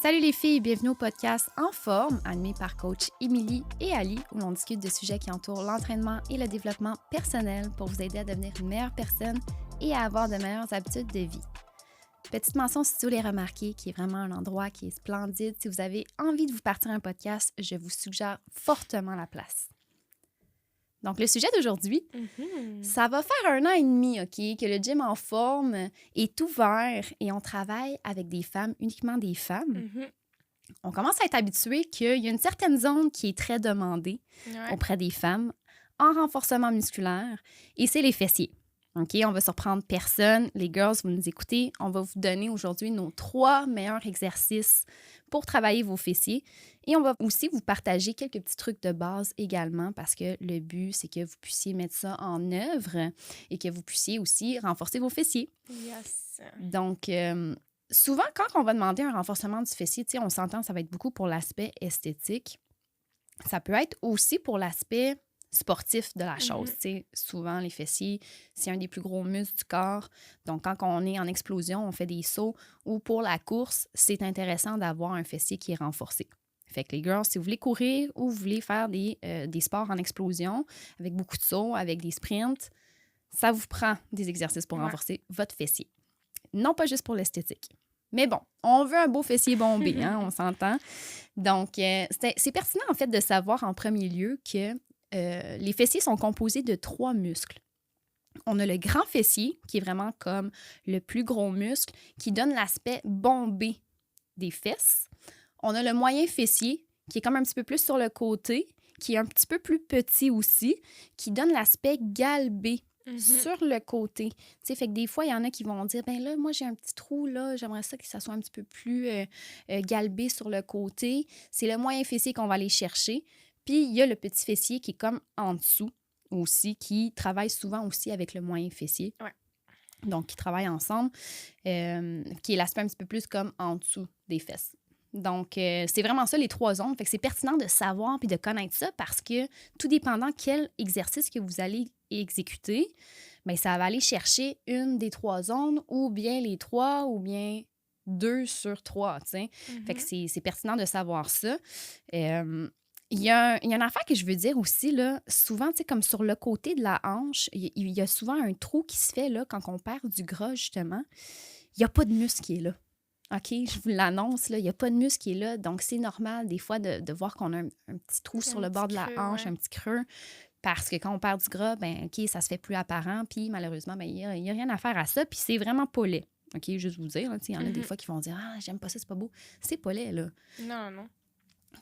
Salut les filles, bienvenue au podcast En forme, animé par coach Émilie et Ali, où l'on discute de sujets qui entourent l'entraînement et le développement personnel pour vous aider à devenir une meilleure personne et à avoir de meilleures habitudes de vie. Petite mention si vous les remarquez, qui est vraiment un endroit qui est splendide. Si vous avez envie de vous partir un podcast, je vous suggère fortement la place. Donc, le sujet d'aujourd'hui, ça va faire 1 an et demi, OK, que le gym En forme est ouvert et on travaille avec des femmes, uniquement des femmes. On commence à être habitué qu'il y a une certaine zone qui est très demandée auprès des femmes en renforcement musculaire et c'est les fessiers. OK, on va surprendre personne. Les girls, vous nous écoutez. On va vous donner aujourd'hui nos 3 meilleurs exercices pour travailler vos fessiers. Et on va aussi vous partager quelques petits trucs de base également parce que le but, c'est que vous puissiez mettre ça en œuvre et que vous puissiez aussi renforcer vos fessiers. Yes. Donc, souvent, quand on va demander un renforcement du fessier, on s'entend, ça va être beaucoup pour l'aspect esthétique. Ça peut être aussi pour l'aspect sportif de la chose. Souvent, les fessiers, c'est un des plus gros muscles du corps. Donc, quand on est en explosion, on fait des sauts ou pour la course, c'est intéressant d'avoir un fessier qui est renforcé. Fait que les girls, si vous voulez courir ou vous voulez faire des sports en explosion avec beaucoup de sauts, avec des sprints, ça vous prend des exercices pour renforcer votre fessier. Non pas juste pour l'esthétique. Mais bon, on veut un beau fessier bombé, on s'entend. Donc, c'est pertinent, en fait, de savoir en premier lieu que les fessiers sont composés de 3 muscles. On a le grand fessier, qui est vraiment comme le plus gros muscle, qui donne l'aspect bombé des fesses. On a le moyen fessier, qui est comme un petit peu plus sur le côté, qui est un petit peu plus petit aussi, qui donne l'aspect galbé sur le côté. Fait que des fois, il y en a qui vont dire, ben là, moi, j'ai un petit trou, là, j'aimerais ça que ça soit un petit peu plus galbé sur le côté. C'est le moyen fessier qu'on va aller chercher. Puis, il y a le petit fessier qui est comme en dessous aussi, qui travaille souvent aussi avec le moyen fessier. Ouais. Donc, qui travaillent ensemble, qui est l'aspect un petit peu plus comme en dessous des fesses. Donc, c'est vraiment ça, les 3 zones. Fait que c'est pertinent de savoir puis de connaître ça parce que tout dépendant quel exercice que vous allez exécuter, bien, ça va aller chercher une des 3 zones ou bien les 3 ou bien 2 sur 3, tu sais. Fait que c'est pertinent de savoir ça. Il y a une affaire que je veux dire aussi, là, souvent, tu sais, comme sur le côté de la hanche, il y a souvent un trou qui se fait là, quand on perd du gras, justement. Il n'y a pas de muscle qui est là. OK, je vous l'annonce, là, il n'y a pas de muscle qui est là. Donc, c'est normal, des fois, de voir qu'on a un petit trou sur le bord de la hanche, un petit creux. Parce que quand on perd du gras, ben OK, ça se fait plus apparent. Puis, malheureusement, ben, il n'y a rien à faire à ça. Puis, c'est vraiment pas laid. OK, juste vous dire, il y en a des fois qui vont dire « Ah, j'aime pas ça, c'est pas beau. » C'est pas laid, là. Non.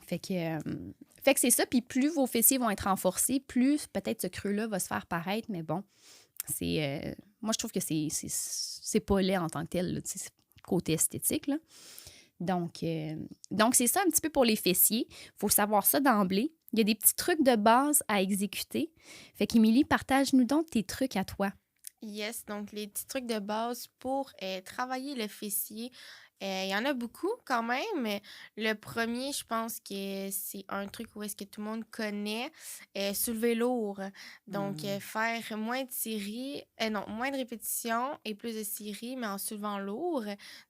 Fait que c'est ça. Puis, plus vos fessiers vont être renforcés, plus peut-être ce creux-là va se faire paraître. Mais bon, c'est... moi, je trouve que c'est pas laid en tant que tel, là, c'est côté esthétique, là. Donc, c'est ça un petit peu pour les fessiers. Il faut savoir ça d'emblée. Il y a des petits trucs de base à exécuter. Fait qu'Émilie, partage-nous donc tes trucs à toi. Yes, donc les petits trucs de base pour travailler le fessier. Il y en a beaucoup quand même. Mais le premier, je pense que c'est un truc où est-ce que tout le monde connaît, soulever lourd. Donc, faire moins de séries, moins de répétitions et plus de séries, mais en soulevant lourd.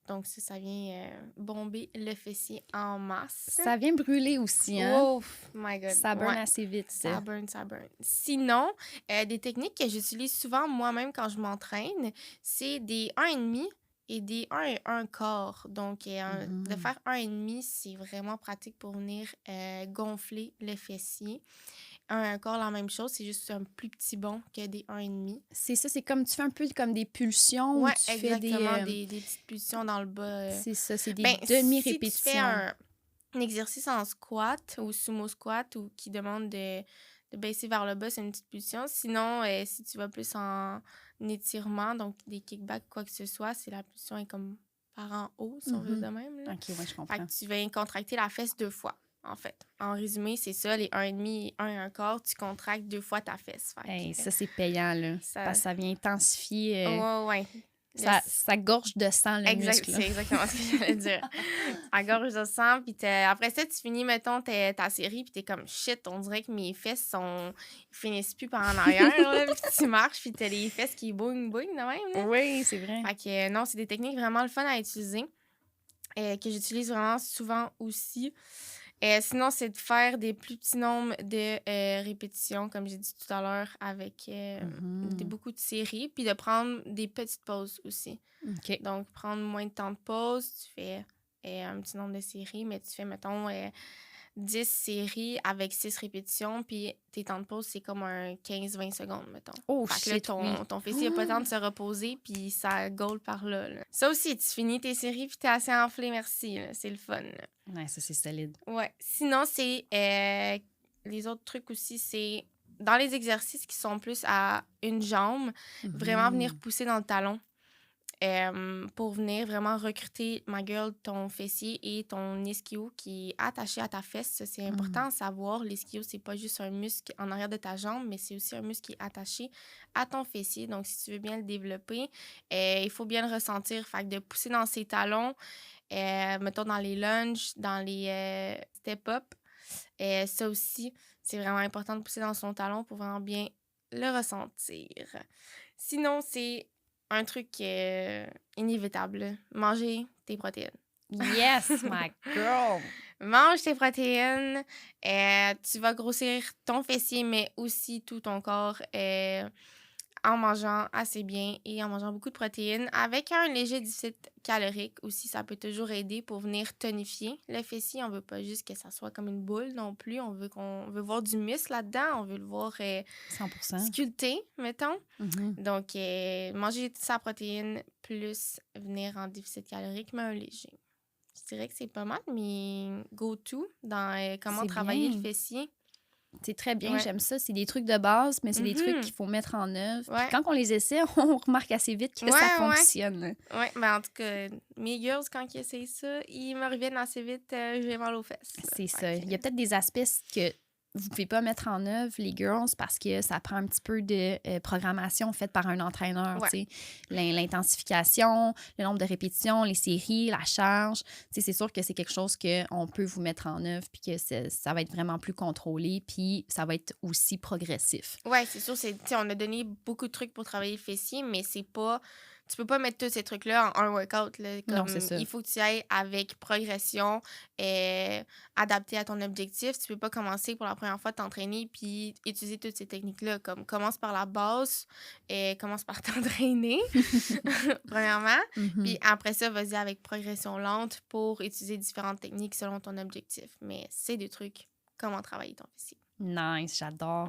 Donc, ça vient bomber le fessier en masse. Ça vient brûler aussi, hein? Oh my God. Ça burn assez vite, ça. Ça burn. Sinon, des techniques que j'utilise souvent moi-même quand je m'entraîne, c'est des 1,5 et des 1,25. Donc, de faire 1,5, c'est vraiment pratique pour venir gonfler le fessier. 1,25, la même chose, c'est juste un plus petit bond que des 1,5. C'est ça, c'est comme tu fais un peu comme des pulsions. Ouais, ou tu exactement, fais des petites pulsions dans le bas. C'est ça, c'est des Si demi-répétitions. tu fais un exercice en squat ou sumo squat ou qui demande de baisser vers le bas, c'est une petite pulsion. Sinon, si tu vas plus en étirement, donc des kickbacks, quoi que ce soit, c'est la pulsion est comme par en haut, si on veut de même. Là. OK, ouais, je Fait comprends. que tu vas contracter la fesse 2 fois, en fait. En résumé, c'est ça, les 1,5 et 1,25, tu contractes 2 fois ta fesse. Fait que, Ça, c'est payant, là. Parce que ça vient intensifier... ouais. Ça gorge de sang, le muscle. C'est exactement ce que j'allais dire. À gorge de sang, puis après ça, tu finis, mettons, ta série, puis t'es comme, shit, on dirait que mes fesses ils finissent plus par en arrière, là, puis tu marches, puis t'as les fesses qui boing, de même, là. Oui, c'est vrai. Fait que non, c'est des techniques vraiment le fun à utiliser. que j'utilise vraiment souvent aussi. Sinon, c'est de faire des plus petits nombres de répétitions, comme j'ai dit tout à l'heure, avec beaucoup de séries, puis de prendre des petites pauses aussi. OK. Donc, prendre moins de temps de pause, tu fais un petit nombre de séries, mais tu fais, mettons, 10 séries avec 6 répétitions, puis tes temps de pause, c'est comme un 15-20 secondes, mettons. Oh, Fait que là, shit, oui. ton fessier n'a pas le temps de se reposer, puis ça gaule par là, là. Ça aussi, tu finis tes séries, puis t'es assez enflé, merci. Là. C'est le fun. Là. Ouais, ça, c'est solide. Ouais. Sinon, c'est... les autres trucs aussi, c'est... Dans les exercices qui sont plus à une jambe, vraiment venir pousser dans le talon. Pour venir vraiment recruter, ma girl, ton fessier et ton ischio qui est attaché à ta fesse. Ça, c'est important à savoir. L'ischio, c'est pas juste un muscle en arrière de ta jambe, mais c'est aussi un muscle qui est attaché à ton fessier. Donc, si tu veux bien le développer, il faut bien le ressentir. Fait que de pousser dans ses talons, mettons dans les lunges, dans les step-up. Ça aussi, c'est vraiment important de pousser dans son talon pour vraiment bien le ressentir. Sinon, c'est un truc inévitable. Manger tes protéines. Yes, my girl! Mange tes protéines. Tu vas grossir ton fessier, mais aussi tout ton corps en mangeant assez bien et en mangeant beaucoup de protéines. Avec un léger déficit calorique aussi, ça peut toujours aider pour venir tonifier le fessier. On veut pas juste que ça soit comme une boule non plus. On veut voir du muscle là-dedans. On veut le voir 100%. sculpté, mettons. Mm-hmm. Donc, manger sa protéine plus venir en déficit calorique, mais un léger. Je dirais que c'est pas mal, mais go-to dans comment C'est travailler bien. le fessier. C'est très bien, Ouais. j'aime ça. C'est des trucs de base, mais c'est des trucs qu'il faut mettre en œuvre. Puis quand on les essaie, on remarque assez vite que ça fonctionne. Oui, mais en tout cas, mes girls, quand ils essayent ça, ils me reviennent assez vite, j'ai mal aux fesses. C'est ça. Il y a peut-être des aspects que vous pouvez pas mettre en œuvre, les girls, parce que ça prend un petit peu de programmation faite par un entraîneur. Ouais. L'intensification, le nombre de répétitions, les séries, la charge. C'est sûr que c'est quelque chose qu'on peut vous mettre en œuvre puis que ça va être vraiment plus contrôlé puis ça va être aussi progressif. Oui, c'est sûr. On a donné beaucoup de trucs pour travailler le fessier, mais c'est pas... Tu peux pas mettre tous ces trucs-là en un workout. Là, comme Non, c'est ça. Il faut que tu ailles avec progression, adapté à ton objectif. Tu peux pas commencer pour la première fois de t'entraîner puis utiliser toutes ces techniques-là. Comme commence par la base, commence par t'entraîner, premièrement. Puis après ça, vas-y avec progression lente pour utiliser différentes techniques selon ton objectif. Mais c'est des trucs, comment travailler ton fessier. Nice, j'adore.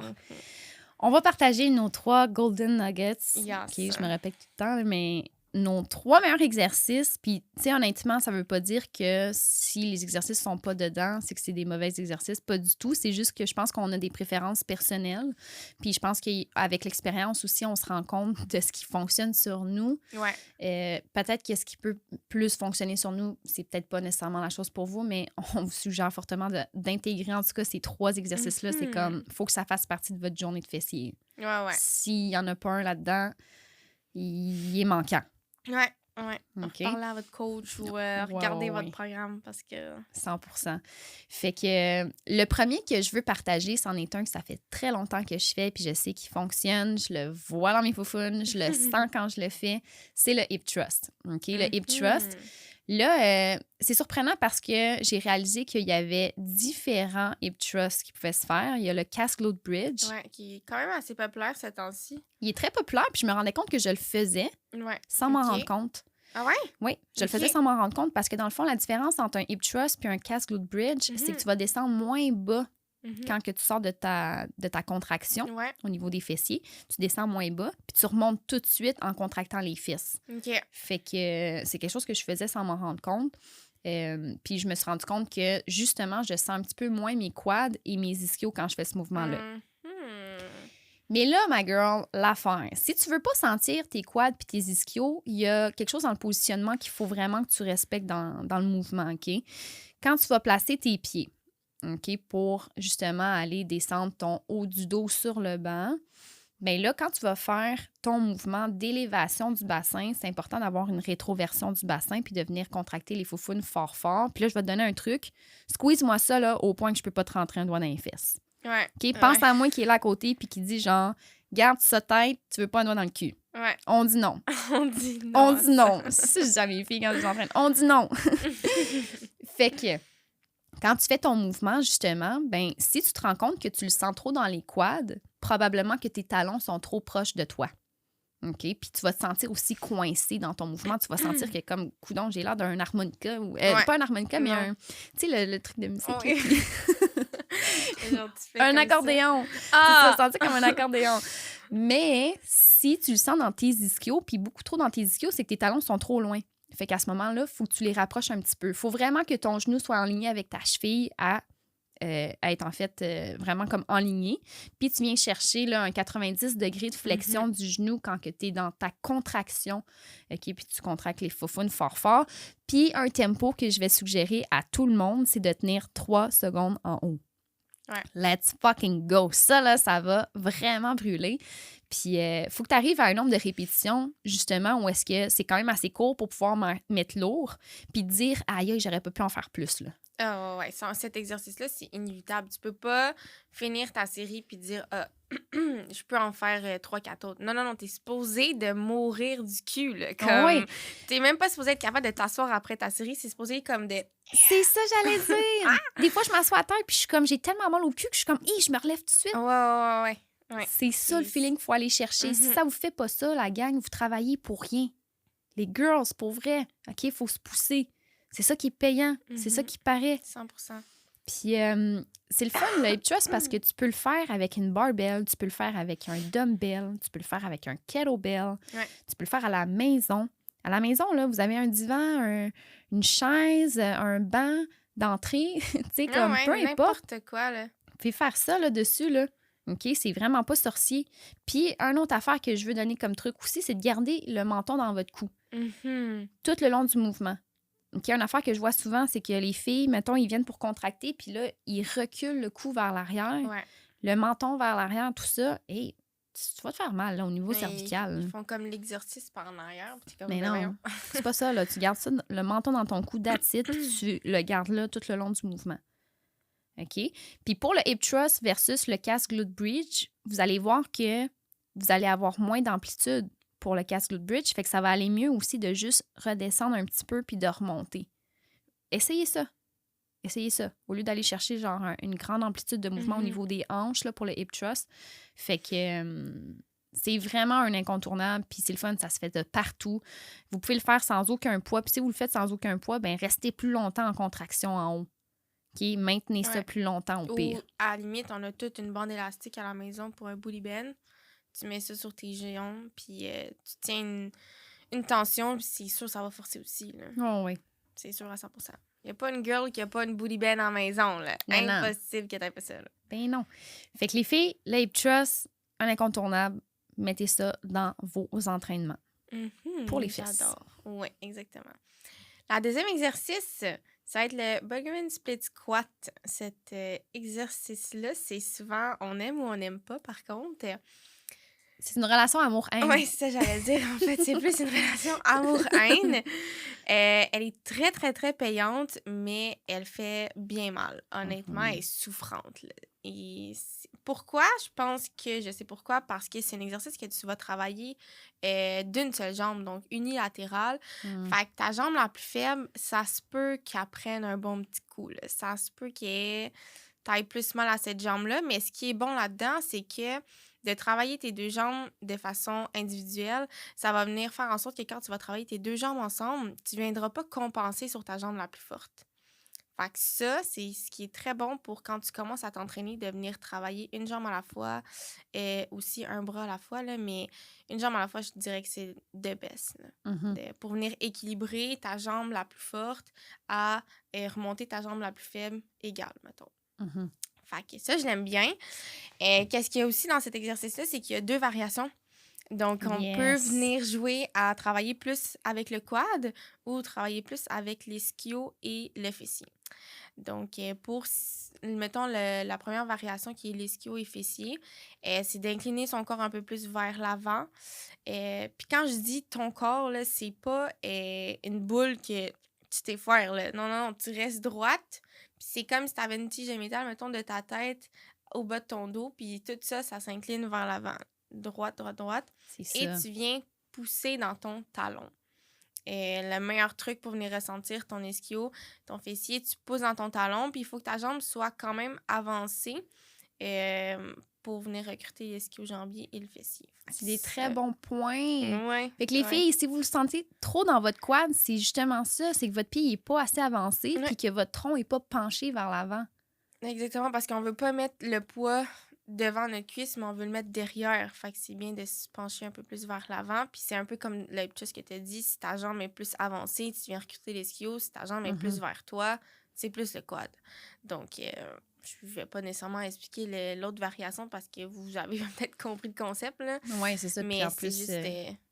On va partager nos 3 Golden Nuggets. Yes. OK, je me répète tout le temps, mais nos 3 meilleurs exercices. Puis, tu sais, honnêtement, ça veut pas dire que si les exercices sont pas dedans, c'est que c'est des mauvais exercices. Pas du tout. C'est juste que je pense qu'on a des préférences personnelles. Puis, je pense qu'avec l'expérience aussi, on se rend compte de ce qui fonctionne sur nous. Ouais. Peut-être que ce qui peut plus fonctionner sur nous, c'est peut-être pas nécessairement la chose pour vous, mais on vous suggère fortement d'intégrer en tout cas ces 3 exercices-là. C'est comme, faut que ça fasse partie de votre journée de fessier. Ouais. S'il y en a pas un là-dedans, il est manquant. Ouais. Okay. Parlez à votre coach ou regardez votre programme parce que... 100%. Fait que le premier que je veux partager, c'en est un que ça fait très longtemps que je fais puis je sais qu'il fonctionne. Je le vois dans mes foufounes, je le sens quand je le fais. C'est le hip thrust. OK? Le hip thrust. Là, c'est surprenant parce que j'ai réalisé qu'il y avait différents hip thrusts qui pouvaient se faire. Il y a le Cask Glute Bridge. Ouais, qui est quand même assez populaire ces temps-ci. Il est très populaire, puis je me rendais compte que je le faisais sans m'en rendre compte. Ah ouais? Oui, je le faisais sans m'en rendre compte parce que dans le fond, la différence entre un hip thrust puis un Cask Glute Bridge, c'est que tu vas descendre moins bas quand que tu sors de ta contraction au niveau des fessiers. Tu descends moins bas, puis tu remontes tout de suite en contractant les fesses. Fait que c'est quelque chose que je faisais sans m'en rendre compte. Puis je me suis rendu compte que justement, je sens un petit peu moins mes quads et mes ischios quand je fais ce mouvement-là. Mais là, ma girl, l'affaire, si tu veux pas sentir tes quads puis tes ischios, il y a quelque chose dans le positionnement qu'il faut vraiment que tu respectes dans le mouvement, OK? Quand tu vas placer tes pieds, OK, pour justement aller descendre ton haut du dos sur le banc, bien là, quand tu vas faire ton mouvement d'élévation du bassin, c'est important d'avoir une rétroversion du bassin puis de venir contracter les foufounes fort. Puis là, je vais te donner un truc. Squeeze-moi ça là, au point que je peux pas te rentrer un doigt dans les fesses. Ouais. OK? Pense à moi qui est là à côté puis qui dit genre, garde ça tête, tu veux pas un doigt dans le cul. Ouais. On dit non. On dit non On à dit ça. non. Ça, j'ai jamais fait quand je m'entraîne. On dit non. Fait que quand tu fais ton mouvement, justement, ben si tu te rends compte que tu le sens trop dans les quads, probablement que tes talons sont trop proches de toi. OK? Puis tu vas te sentir aussi coincé dans ton mouvement. Tu vas sentir que, comme, coudonc, j'ai l'air d'un harmonica. Ou, Ouais. pas un harmonica, mais Non. tu sais, le truc de musique. Oui. Genre, tu fais Un comme ça. accordéon. Tu Ah! vas te sentir comme un accordéon. Mais si tu le sens dans tes ischios, puis beaucoup trop dans tes ischios, c'est que tes talons sont trop loin. Fait qu'à ce moment-là, il faut que tu les rapproches un petit peu. Il faut vraiment que ton genou soit en ligne avec ta cheville à être en fait vraiment comme enligné. Puis tu viens chercher là, un 90 degrés de flexion du genou quand tu es dans ta contraction. OK? Puis tu contractes les faufounes fort fort. Puis un tempo que je vais suggérer à tout le monde, c'est de tenir 3 secondes en haut. Ouais. Let's fucking go. Ça, là, ça va vraiment brûler. Puis, faut que tu arrives à un nombre de répétitions, justement, où est-ce que c'est quand même assez court pour pouvoir mettre lourd, puis te dire, aïe, j'aurais pas pu en faire plus, là. Ah ouais, cet exercice-là, c'est inévitable. Tu peux pas finir ta série puis dire je peux en faire 3-4 autres. Non, t'es supposé de mourir du cul, là. Comme, Oui. T'es même pas supposé être capable de t'asseoir après ta série, c'est supposé comme de... C'est ça, j'allais dire. Des fois, je m'assois à terre, puis je suis comme, j'ai tellement mal au cul que je suis comme, je me relève tout de suite. Ouais. C'est ça le feeling qu'il faut aller chercher. Si Mhm. ça vous fait pas ça, la gang, vous travaillez pour rien. Les girls, pour vrai, OK, il faut se pousser. C'est ça qui est payant. C'est ça qui paraît. 100%. Puis c'est le fun, le hip thrust, parce que tu peux le faire avec une barbell, tu peux le faire avec un dumbbell, tu peux le faire avec un kettlebell, tu peux le faire à la maison. À la maison, là, vous avez un divan, une chaise, un banc d'entrée, tu sais, comme peu importe. N'importe quoi, là. Vous pouvez faire ça là-dessus, là. OK? C'est vraiment pas sorcier. Puis, une autre affaire que je veux donner comme truc aussi, c'est de garder le menton dans votre cou tout le long du mouvement. OK? Une affaire que je vois souvent, c'est que les filles, mettons, ils viennent pour contracter, puis là, ils reculent le cou vers l'arrière, le menton vers l'arrière, tout ça. Et tu vas te faire mal là, au niveau cervical. Ils font comme l'exercice par en arrière. Comme, mais non, c'est pas ça. Là. Tu gardes ça, le menton dans ton cou, that's it, puis tu le gardes là tout le long du mouvement. OK? Puis pour le hip thrust versus le casque glute bridge, vous allez voir que vous allez avoir moins d'amplitude pour le casque glute bridge, fait que ça va aller mieux aussi de juste redescendre un petit peu puis de remonter. Essayez ça. Au lieu d'aller chercher genre une grande amplitude de mouvement au niveau des hanches là, pour le hip thrust. Fait que c'est vraiment un incontournable, puis c'est le fun, ça se fait de partout. Vous pouvez le faire sans aucun poids, puis si vous le faites sans aucun poids, ben restez plus longtemps en contraction en haut. OK? Maintenez ça plus longtemps au pire. Ou à la limite, on a toute une bande élastique à la maison pour un booty bend. Tu mets ça sur tes géants, puis tu tiens une tension, puis c'est sûr ça va forcer aussi. Là. Oh oui. C'est sûr à 100%. Il n'y a pas une girl qui n'a pas une booty bend à la maison. Là. Mais impossible que tu n'aies pas ça. Là. Ben non. Fait que les filles, le hip thrust, un incontournable, mettez ça dans vos entraînements. Pour les fesses. J'adore. Oui, exactement. La deuxième exercice, ça va être le Buggerman Split Squat. Cet exercice-là, c'est souvent on aime ou on n'aime pas, par contre. C'est une relation amour-haine. Oui, c'est ça, j'allais dire. En fait, c'est plus une relation amour-haine. Elle est très, très, très payante, mais elle fait bien mal. Honnêtement, elle est souffrante. Là. Et pourquoi? Je sais pourquoi. Parce que c'est un exercice que tu vas travailler d'une seule jambe, donc unilatérale. Fait que ta jambe la plus faible, ça se peut qu'elle prenne un bon petit coup. Là. Ça se peut qu'elle taille plus mal à cette jambe-là. Mais ce qui est bon là-dedans, c'est que de travailler tes deux jambes de façon individuelle, ça va venir faire en sorte que quand tu vas travailler tes deux jambes ensemble, tu ne viendras pas compenser sur ta jambe la plus forte. Fait que ça, c'est ce qui est très bon pour quand tu commences à t'entraîner, de venir travailler une jambe à la fois, aussi un bras à la fois, là, mais une jambe à la fois, je dirais que c'est the best. Là, pour venir équilibrer ta jambe la plus forte à remonter ta jambe la plus faible égale, mettons. Fait que ça, je l'aime bien. Qu'est-ce qu'il y a aussi dans cet exercice-là, c'est qu'il y a 2 variations. Donc, on peut venir jouer à travailler plus avec le quad ou travailler plus avec l'ischio et le fessier. Donc, pour, mettons, la première variation qui est l'ischio et fessier, c'est d'incliner son corps un peu plus vers l'avant. Puis quand je dis ton corps, là, c'est pas une boule que tu t'effoires. Là. Non, tu restes droite. Puis c'est comme si tu avais une tige de métal, mettons, de ta tête au bas de ton dos, puis tout ça, ça s'incline vers l'avant. droite. C'est Et ça. tu viens pousser dans ton talon. Et le meilleur truc pour venir ressentir ton ischio, ton fessier, tu pousses dans ton talon, puis il faut que ta jambe soit quand même avancée pour venir recruter l'ischio-jambier et le fessier. C'est des très bons points. Ouais, Fait que les ouais. filles, si vous le sentez trop dans votre quad, c'est justement ça, c'est que votre pied n'est pas assez avancé Ouais. puis que votre tronc n'est pas penché vers l'avant. Exactement, parce qu'on veut pas mettre le poids devant notre cuisse, mais on veut le mettre derrière. Fait que c'est bien de se pencher un peu plus vers l'avant. Puis c'est un peu comme le chose que tu as dit, si ta jambe est plus avancée, tu viens recruter l'ischio. Si ta jambe est plus vers toi, c'est plus le quad. Donc, je vais pas nécessairement expliquer l'autre variation parce que vous avez peut-être compris le concept, là. Oui, c'est ça. Puis Mais en c'est plus, juste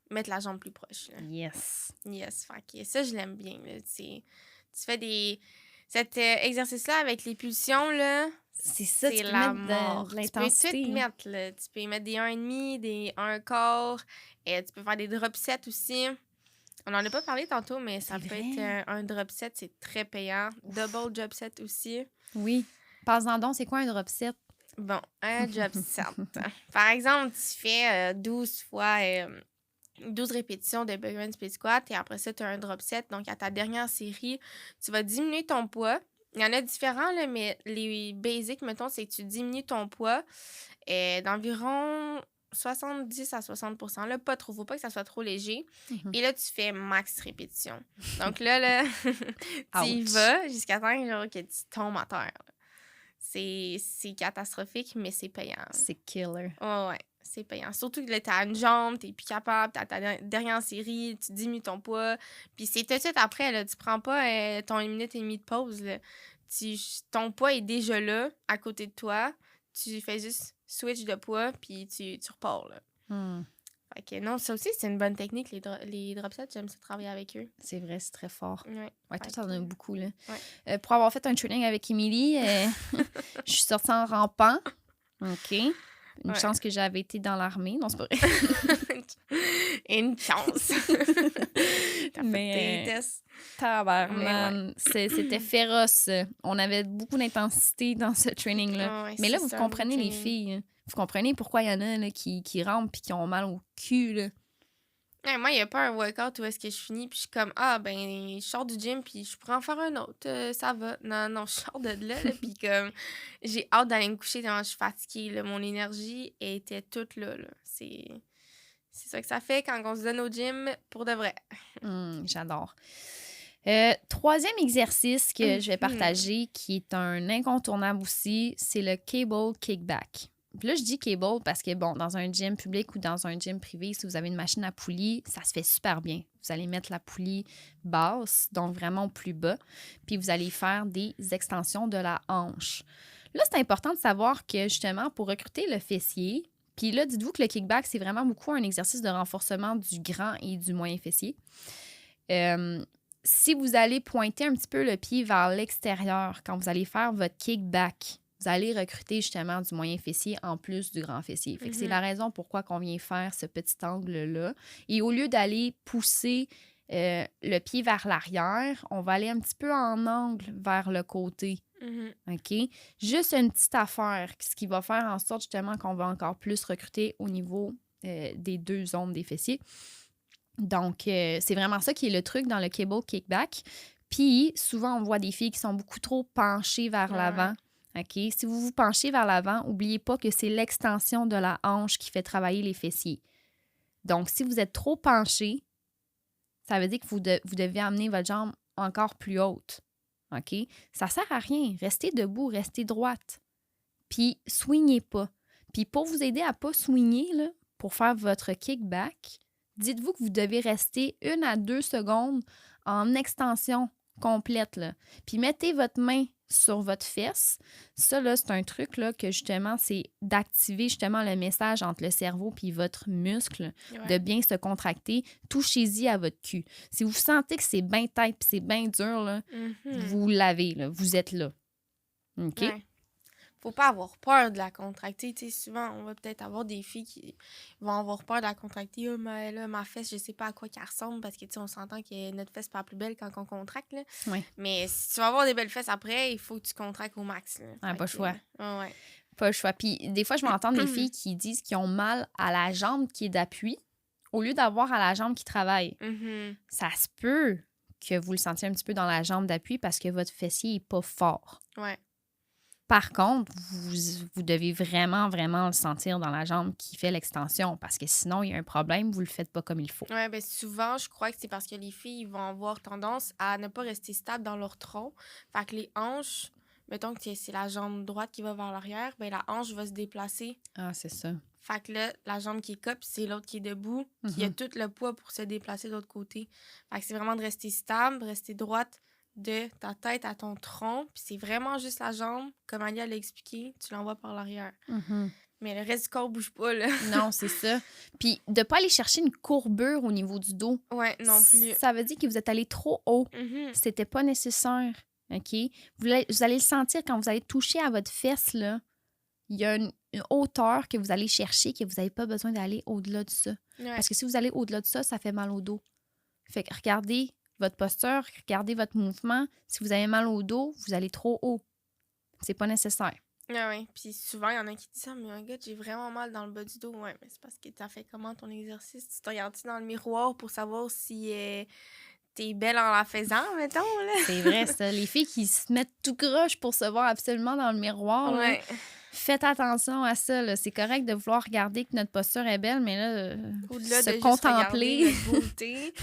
mettre la jambe plus proche, là. yes. Yes, fait que ça, je l'aime bien, là. Tu fais cet exercice-là avec les pulsions, là, C'est ça, c'est tu peux la mettre mort. de Tu peux l'intensité. tout mettre, là. Tu peux mettre des 1,5, des 1 quart. Et tu peux faire des drop sets aussi. On en a pas parlé tantôt, mais ça C'est peut vrai. être un drop set, c'est très payant. Double drop set aussi. Oui. Passe-en donc, c'est quoi un drop set? Bon, un drop set. Par exemple, tu fais 12 fois 12 répétitions de Burgerman Split Squat et après ça, tu as un drop set. Donc, à ta dernière série, tu vas diminuer ton poids. Il y en a différents, là, mais les basics, mettons, c'est que tu diminues ton poids d'environ 70 à 60 %. Là, pas trop. Faut pas que ça soit trop léger. Et là, tu fais max répétition. Donc là tu y Ouch. vas jusqu'à temps genre, que tu tombes à terre. Là. C'est catastrophique, mais c'est payant. C'est killer. Ouais, c'est payant. Surtout que là, t'as une jambe, t'es plus capable, t'as ta dernière série, tu diminues ton poids. Puis c'est tout de suite après, là, tu prends pas ton 1 minute et demie de pause. Là. Ton poids est déjà là, à côté de toi. Tu fais juste switch de poids, puis tu repars. Là. Fait que non, ça aussi, c'est une bonne technique, les drop sets. J'aime ça travailler avec eux. C'est vrai, c'est très fort. Ouais, toi, t'en as beaucoup, là. Ouais. Pour avoir fait un training avec Émilie, je suis sortie en rampant. OK. Une chance que j'avais été dans l'armée. Non, c'est pas vrai. Une chance. T'as Mais, fait tes tests. Tabarnan, c'était féroce. On avait beaucoup d'intensité dans ce training-là. Ouais, mais là, c'est vous ça, comprenez, le les training. filles. Vous comprenez pourquoi il y en a là, qui rampent et qui ont mal au cul, là. Ouais, moi, il n'y a pas un workout où est-ce que je finis puis je suis comme, ah, ben, je sors du gym puis je pourrais en faire un autre, ça va. Non, je sors de là, puis comme, j'ai hâte d'aller me coucher tellement je suis fatiguée, là. Mon énergie était toute là. C'est ça que ça fait quand on se donne au gym pour de vrai. J'adore. Troisième exercice que je vais partager, qui est un incontournable aussi, c'est le cable kickback. Puis là, je dis cable parce que, bon, dans un gym public ou dans un gym privé, si vous avez une machine à poulie, ça se fait super bien. Vous allez mettre la poulie basse, donc vraiment au plus bas, puis vous allez faire des extensions de la hanche. Là, c'est important de savoir que, justement, pour recruter le fessier, puis là, dites-vous que le kickback, c'est vraiment beaucoup un exercice de renforcement du grand et du moyen fessier. Si vous allez pointer un petit peu le pied vers l'extérieur quand vous allez faire votre kickback, vous allez recruter justement du moyen fessier en plus du grand fessier. Fait que c'est la raison pourquoi on vient faire ce petit angle-là. Et au lieu d'aller pousser le pied vers l'arrière, on va aller un petit peu en angle vers le côté. OK? Juste une petite affaire, ce qui va faire en sorte justement qu'on va encore plus recruter au niveau des deux zones des fessiers. Donc, c'est vraiment ça qui est le truc dans le cable kickback. Puis, souvent, on voit des filles qui sont beaucoup trop penchées vers l'avant. OK? Si vous vous penchez vers l'avant, n'oubliez pas que c'est l'extension de la hanche qui fait travailler les fessiers. Donc, si vous êtes trop penché, ça veut dire que vous devez amener votre jambe encore plus haute. OK? Ça ne sert à rien. Restez debout, restez droite. Puis, swingez pas. Puis, pour vous aider à ne pas swinger, là, pour faire votre kickback, dites-vous que vous devez rester 1 à 2 secondes en extension complète. Là. Puis mettez votre main sur votre fesse. Ça, là, c'est un truc là, que justement, c'est d'activer justement le message entre le cerveau puis votre muscle, de bien se contracter. Touchez-y à votre cul. Si vous sentez que c'est bien tête puis c'est bien dur, là, vous l'avez, là, vous êtes là. OK? Ouais. Faut pas avoir peur de la contracter. Tu sais, souvent, on va peut-être avoir des filles qui vont avoir peur de la contracter. Oh, mais là, ma fesse, je sais pas à quoi qu'elle ressemble parce que, tu sais, on s'entend que notre fesse n'est pas plus belle quand on contracte. Là. Ouais. Mais si tu vas avoir des belles fesses après, il faut que tu contractes au max. Là. Pas le choix. Ouais. Pas le choix. Puis des fois, je m'entends des filles qui disent qu'ils ont mal à la jambe qui est d'appui au lieu d'avoir à la jambe qui travaille. Ça se peut que vous le sentiez un petit peu dans la jambe d'appui parce que votre fessier n'est pas fort. Ouais. Par contre, vous devez vraiment, vraiment le sentir dans la jambe qui fait l'extension parce que sinon, il y a un problème, vous le faites pas comme il faut. Ouais, ben souvent, je crois que c'est parce que les filles vont avoir tendance à ne pas rester stables dans leur tronc. Fait que les hanches, mettons que c'est la jambe droite qui va vers l'arrière, ben la hanche va se déplacer. Ah, c'est ça. Fait que là, la jambe qui est cop, c'est l'autre qui est debout, qui a tout le poids pour se déplacer de l'autre côté. Fait que c'est vraiment de rester stable, rester droite de ta tête à ton tronc. Puis c'est vraiment juste la jambe, comme Alia l'a expliqué, tu l'envoies par l'arrière. Mais le reste du corps bouge pas, là. Non, c'est ça. Puis de pas aller chercher une courbure au niveau du dos. Ouais, non plus. Ça veut dire que vous êtes allé trop haut. C'était pas nécessaire, OK? Vous allez le sentir quand vous allez toucher à votre fesse, là. Il y a une hauteur que vous allez chercher que vous n'avez pas besoin d'aller au-delà de ça. Ouais. Parce que si vous allez au-delà de ça, ça fait mal au dos. Fait que regardez votre posture, regardez votre mouvement. Si vous avez mal au dos, vous allez trop haut. C'est pas nécessaire. Ouais. Puis souvent, il y en a qui disent « Ah, mais un gars, j'ai vraiment mal dans le bas du dos. » Ouais, mais c'est parce que t'as fait comment ton exercice? Tu te regardes-tu dans le miroir pour savoir si t'es belle en la faisant, mettons, là? C'est vrai, ça. Les filles qui se mettent tout croche pour se voir absolument dans le miroir, là, Ouais. faites attention à ça. Là. C'est correct de vouloir regarder que notre posture est belle, mais là, Au-delà se de contempler. juste regarder notre beauté,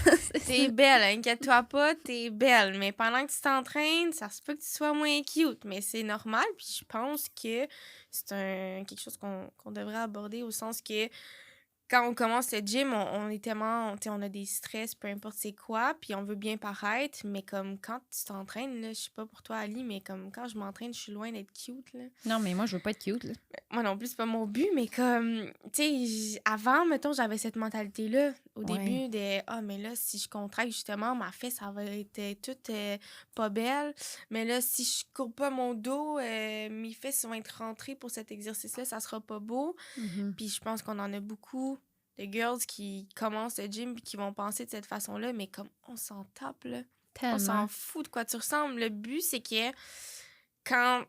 t'es belle, inquiète-toi pas, t'es belle. Mais pendant que tu t'entraînes, ça se peut que tu sois moins cute, mais c'est normal. Puis je pense que c'est quelque chose qu'on devrait aborder au sens que quand on commence le gym, on est tellement, tu sais, on a des stress, peu importe c'est quoi, puis on veut bien paraître, mais comme quand tu t'entraînes, là, je sais pas pour toi, Ali, mais comme quand je m'entraîne, je suis loin d'être cute, là. Non, mais moi, je veux pas être cute, là. Moi non plus, c'est pas mon but, mais comme, tu sais, avant, mettons, j'avais cette mentalité-là, au début, de « Ah, mais là, si je contracte, justement, ma fesse, ça va être toute pas belle. Mais là, si je courbe pas mon dos, mes fesses vont être rentrées pour cet exercice-là, ça sera pas beau. Puis je pense qu'on en a beaucoup de girls qui commencent le gym puis qui vont penser de cette façon-là, mais comme on s'en tape, là. Tellement. On s'en fout de quoi tu ressembles. Le but, c'est que quand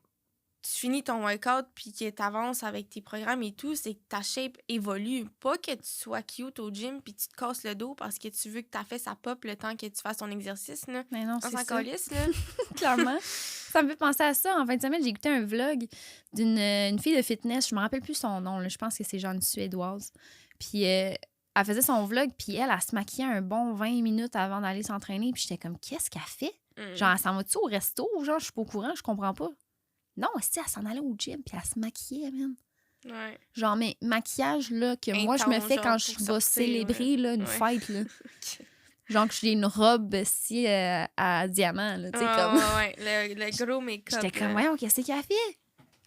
tu finis ton workout puis que tu avances avec tes programmes et tout, c'est que ta shape évolue. Pas que tu sois cute au gym puis tu te casses le dos parce que tu veux que ta fesse, ça pop le temps que tu fasses ton exercice, là. Mais non, On c'est s'en ça. calisse, là. Clairement. Ça me fait penser à ça. En fin de semaine, j'ai écouté un vlog d'une une fille de fitness. Je me rappelle plus son nom. Là. Je pense que c'est genre une Suédoise. Puis elle faisait son vlog, puis elle se maquillait un bon 20 minutes avant d'aller s'entraîner. Puis j'étais comme, qu'est-ce qu'elle fait? Genre, elle s'en va-tu au resto? Genre, je suis pas au courant, je comprends pas. Non, elle s'en allait au gym, puis elle se maquillait, man. Ouais. Genre, mais maquillage, là, que moi, je me Intense, fais genre, quand je pour vais sortir, célébrer là, une fête, là. Genre que j'ai une robe si à diamant, là, tu sais, comme... Ouais, le gros make-up. J'étais comme, voyons, qu'est-ce qu'elle fait?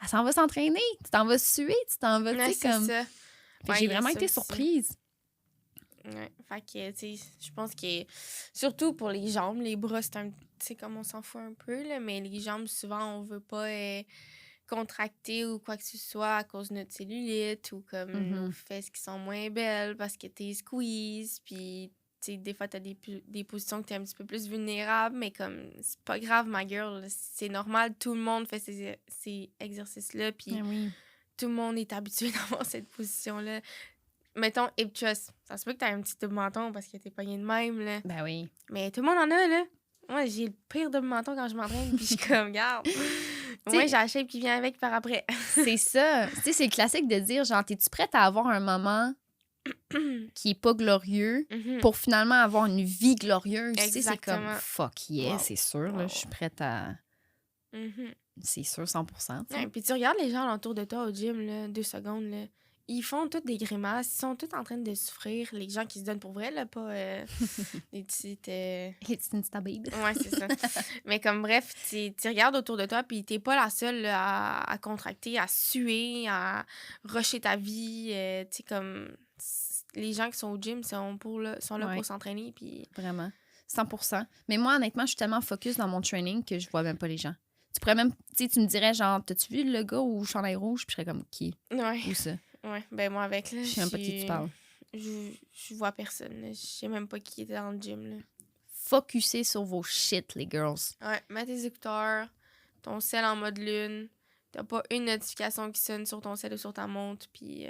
Elle s'en va s'entraîner, tu t'en vas suer, tu t'en vas, tu sais, comme... ça. Fait que j'ai vraiment été surprise. Ouais, fait que, tu sais, je pense que surtout pour les jambes, les bras, c'est un, tu sais, comme on s'en fout un peu, là, mais les jambes, souvent, on veut pas contracter ou quoi que ce soit à cause de notre cellulite ou comme nos fesses qui sont moins belles parce que t'es squeeze, puis, tu sais, des fois, t'as des positions que t'es un petit peu plus vulnérable, mais comme, c'est pas grave, ma girl, c'est normal, tout le monde fait ces exercices-là, puis tout le monde est habitué d'avoir cette position-là. Mettons, hip thrust. Ça se peut que t'aies un petit double menton parce que t'es pogné de même, là. Ben oui. Mais tout le monde en a, là. Moi, j'ai le pire double menton quand je m'entraîne, puis je suis comme, garde. Moi, j'ai la shape qui vient avec par après. C'est ça. Tu sais, c'est le classique de dire, genre, t'es-tu prête à avoir un moment qui est pas glorieux pour finalement avoir une vie glorieuse? Tu sais, c'est comme, fuck yeah, c'est sûr, là, je suis prête à... C'est sûr, 100%. Ouais, puis tu regardes les gens autour de toi au gym, là, 2 secondes, là. Ils font toutes des grimaces, ils sont tous en train de souffrir. Les gens qui se donnent pour vrai, là, pas des petites... It's instable. Ouais, c'est ça. Mais comme bref, tu regardes autour de toi, puis t'es pas la seule là, à contracter, à suer, à rusher ta vie. Tu sais, comme... Les gens qui sont au gym sont là pour s'entraîner, puis... Vraiment. 100%. Mais moi, honnêtement, je suis tellement focus dans mon training que je vois même pas les gens. Tu pourrais même... Tu sais, tu me dirais, genre, t'as-tu vu le gars au chandail rouge? Puis je serais comme, qui? Ouais. Où ça? Ouais, ben moi avec, là, je sais même pas de qui tu parles. Je vois personne, là. Je sais même pas qui était dans le gym, là. Focussez sur vos shit, les girls. Ouais, mets tes écouteurs, ton sel en mode lune, T'as pas une notification qui sonne sur ton cell ou sur ta montre, puis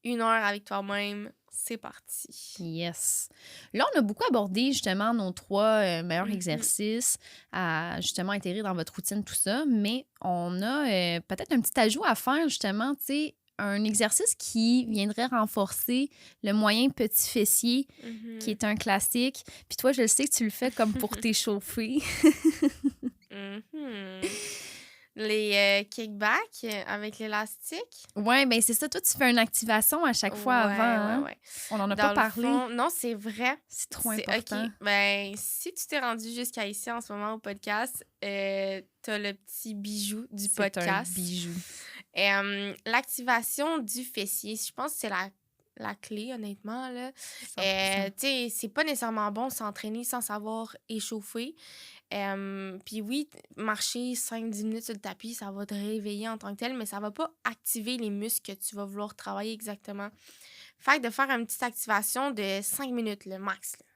1 heure avec toi-même, c'est parti. Yes. Là, on a beaucoup abordé justement nos 3 meilleurs Mhm. exercices à justement intégrer dans votre routine, tout ça, mais on a peut-être un petit ajout à faire justement, tu sais, un exercice qui viendrait renforcer le moyen petit fessier, qui Mhm. est un classique. Puis toi, je sais que tu le fais comme pour t'échauffer. Mhm. Les kickbacks avec l'élastique. Ouais, ben c'est ça. Toi, tu fais une activation à chaque fois avant, Ouais, ouais, hein? ouais. On n'en a pas Dans le parlé. fond, non, c'est vrai. C'est trop C'est important. OK. Ben, si tu t'es rendu jusqu'à ici en ce moment au podcast, t'as le petit bijou du C'est un podcast. bijou. L'activation du fessier, je pense que c'est la clé, honnêtement, là. 100%. Tu sais, c'est pas nécessairement bon de s'entraîner sans savoir échauffer. Puis oui, marcher 5-10 minutes sur le tapis, ça va te réveiller en tant que tel, mais ça va pas activer les muscles que tu vas vouloir travailler exactement. Fait que de faire une petite activation de 5 minutes, le max. Là.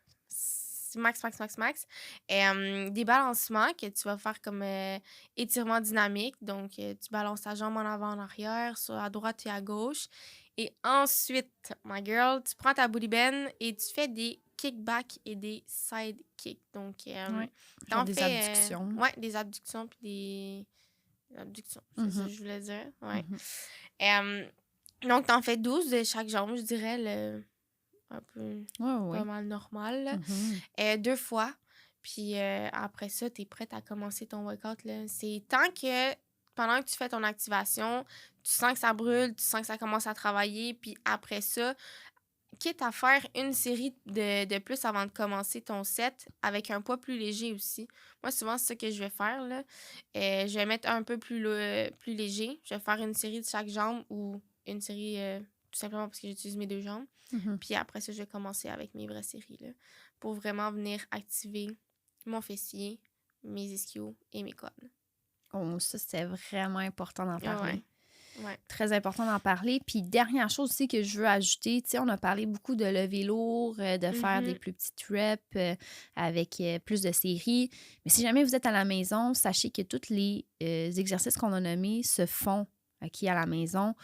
Max, max, max, max. Des balancements que tu vas faire comme étirement dynamique. Donc, tu balances ta jambe en avant, en arrière, sur à droite et à gauche. Et ensuite, my girl, tu prends ta booty bend et tu fais des kickbacks et des side kicks. Donc, Ouais. Genre t'en des fais... abductions. ouais, des abductions puis des... abductions, c'est ça que Mhm. je voulais dire. Ouais. Mhm. Donc, t'en fais 12 de chaque jambe, je dirais, un peu Ouais, pas ouais. mal normal. Là. Mhm. 2 fois. Puis après ça, t'es prête à commencer ton workout. Là. C'est tant que, pendant que tu fais ton activation, tu sens que ça brûle, tu sens que ça commence à travailler. Puis après ça, quitte à faire une série de plus avant de commencer ton set avec un poids plus léger aussi. Moi, souvent, c'est ça que je vais faire. Là. Je vais mettre un peu plus léger. Je vais faire une série de chaque jambe ou une série tout simplement parce que j'utilise mes 2 jambes. Mhm. Puis après ça, je vais commencer avec mes vraies séries là, pour vraiment venir activer mon fessier, mes ischios et mes quads. Oh, ça, c'est vraiment important d'en parler. Ouais. Très important d'en parler. Puis, dernière chose aussi que je veux ajouter, tu sais, on a parlé beaucoup de lever lourd, de faire des Mhm. plus petites reps avec plus de séries. Mais si jamais vous êtes à la maison, sachez que tous les exercices qu'on a nommés se font à la maison.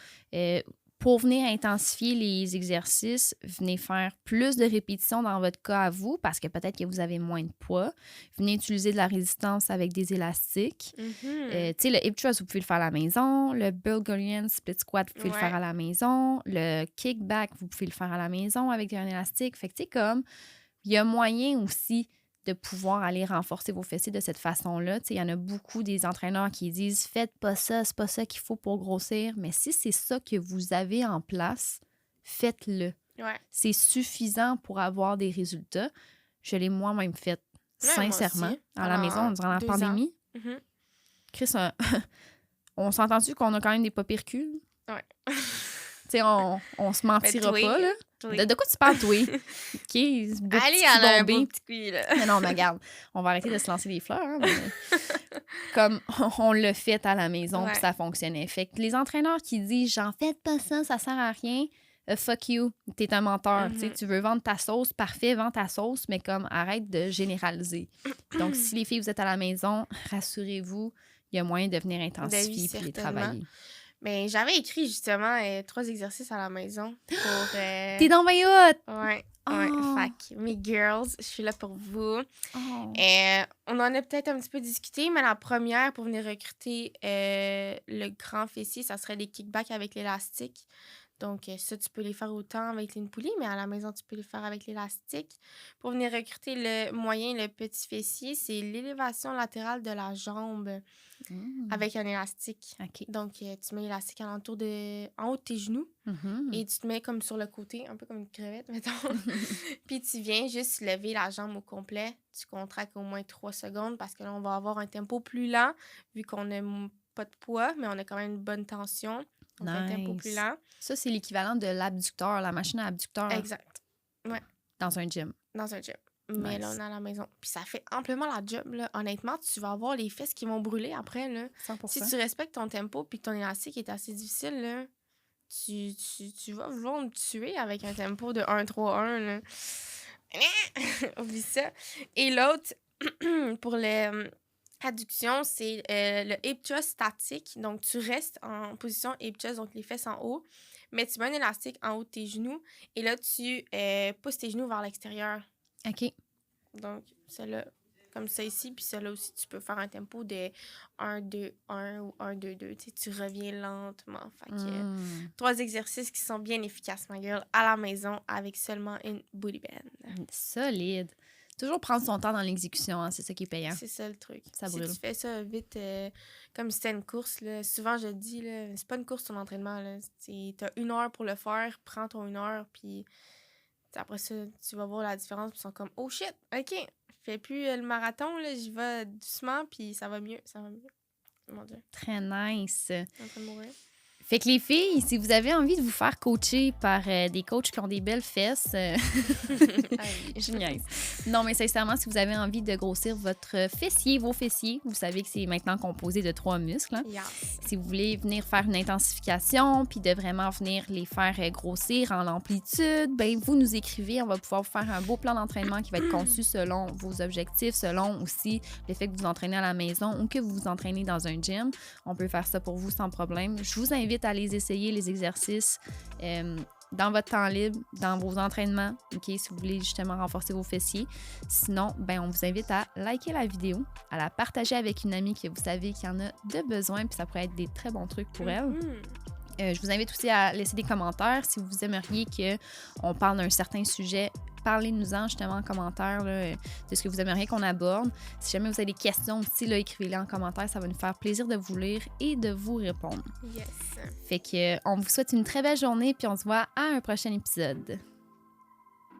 Pour venir intensifier les exercices, venez faire plus de répétitions dans votre cas à vous parce que peut-être que vous avez moins de poids. Venez utiliser de la résistance avec des élastiques. Mhm. Tu sais, le hip thrust, vous pouvez le faire à la maison. Le Bulgarian split squat, vous pouvez le faire Ouais. à la maison. Le kickback, vous pouvez le faire à la maison avec un élastique. Fait que, tu sais, comme, il y a moyen aussi de pouvoir aller renforcer vos fessiers de cette façon-là. Tu sais, il y en a beaucoup des entraîneurs qui disent « Faites pas ça, c'est pas ça qu'il faut pour grossir. » Mais si c'est ça que vous avez en place, faites-le. Ouais. C'est suffisant pour avoir des résultats. Je l'ai moi-même fait, Ouais, moi sincèrement, aussi. à la maison Pendant durant la 2 ans. pandémie. Mhm. Chris, on s'entend-tu qu'on a quand même des pas pires culs? Ouais. Tu sais, on se mentira toi, pas, là. toi. De quoi tu parles, toi? OK, beau Allez, petit elle cul a un beau bombé. petit cul, là. Mais non, mais regarde, on va arrêter de se lancer des fleurs. Hein, mais comme on l'a fait à la maison, puis Ouais. ça fonctionnait. Fait que les entraîneurs qui disent « J'en fais pas ça sert à rien », fuck you, t'es un menteur. Tu sais, tu veux vendre ta sauce, parfait, vends ta sauce, mais comme arrête de généraliser. Donc, si les filles, vous êtes à la maison, rassurez-vous, il y a moyen de venir intensifier puis les certainement. travailler. Mais j'avais écrit justement 3 exercices à la maison pour. T'es dans my hot! Ouais. Oh. Ouais, fac. Mes girls, je suis là pour vous. Oh. On en a peut-être un petit peu discuté, mais la première pour venir recruter le grand fessier, ça serait des kickbacks avec l'élastique. Donc, ça, tu peux les faire autant avec une poulie, mais à la maison, tu peux les faire avec l'élastique. Pour venir recruter le moyen, le petit fessier, c'est l'élévation latérale de la jambe avec un élastique. OK. Donc, tu mets l'élastique en haut de tes genoux et tu te mets comme sur le côté, un peu comme une crevette, mettons. Puis tu viens juste lever la jambe au complet. Tu contractes au moins 3 secondes parce que là, on va avoir un tempo plus lent vu qu'on n'a pas de poids, mais on a quand même une bonne tension. Donc, un tempo plus lent. Ça, c'est l'équivalent de l'abducteur, la machine à abducteur. Exact. Ouais. Dans un gym. Dans un gym. Mais là, on est à la maison. Puis ça fait amplement la job, là. Honnêtement, tu vas avoir les fesses qui vont brûler après, là. 100%. Si tu respectes ton tempo puis que ton élastique est assez difficile, là, tu vas vouloir me tuer avec un tempo de 1-3-1, là. Oublie ça. Et l'autre, pour Adduction, c'est le hip thrust statique. Donc, tu restes en position hip thrust, donc les fesses en haut, mais tu mets un élastique en haut de tes genoux et là, tu pousses tes genoux vers l'extérieur. OK. Donc, celle-là, comme ça ici, puis celle-là aussi, tu peux faire un tempo de 1, 2, 1 ou 1, 2, 2. Tu sais, tu reviens lentement. Fait que 3 exercices qui sont bien efficaces, ma gueule, à la maison avec seulement une booty band. Solide. Toujours prendre son temps dans l'exécution, hein, c'est ça qui est payant. C'est ça le truc. Ça Si brûle. tu fais ça vite, comme si c'était une course, là, souvent je le dis, là, c'est pas une course ton entraînement. Là, t'as 1 heure pour le faire, prends ton 1 heure, puis après ça, tu vas voir la différence, puis ils sont comme « Oh shit, OK, je fais plus le marathon, là, j'y vais doucement, puis ça va mieux, ça va mieux. » Mon Dieu, Très nice. je suis en train de mourir. Fait que les filles, si vous avez envie de vous faire coacher par des coachs qui ont des belles fesses, je niaise. Non, mais sincèrement, si vous avez envie de grossir votre fessier, vos fessiers, vous savez que c'est maintenant composé de 3 muscles. Hein? Yes. Si vous voulez venir faire une intensification, puis de vraiment venir les faire grossir en amplitude, ben vous nous écrivez, on va pouvoir vous faire un beau plan d'entraînement qui va être conçu selon vos objectifs, selon aussi le fait que vous entraînez à la maison ou que vous vous entraînez dans un gym. On peut faire ça pour vous sans problème. Je vous invite à les essayer, les exercices, dans votre temps libre, dans vos entraînements, OK, si vous voulez justement renforcer vos fessiers. Sinon, ben on vous invite à liker la vidéo, à la partager avec une amie que vous savez qu'il y en a de besoin, puis ça pourrait être des très bons trucs pour elle. Je vous invite aussi à laisser des commentaires si vous aimeriez qu'on parle d'un certain sujet. Parlez-nous-en justement en commentaire là, de ce que vous aimeriez qu'on aborde. Si jamais vous avez des questions aussi, là, écrivez-les en commentaire. Ça va nous faire plaisir de vous lire et de vous répondre. Yes. Fait que on vous souhaite une très belle journée puis on se voit à un prochain épisode.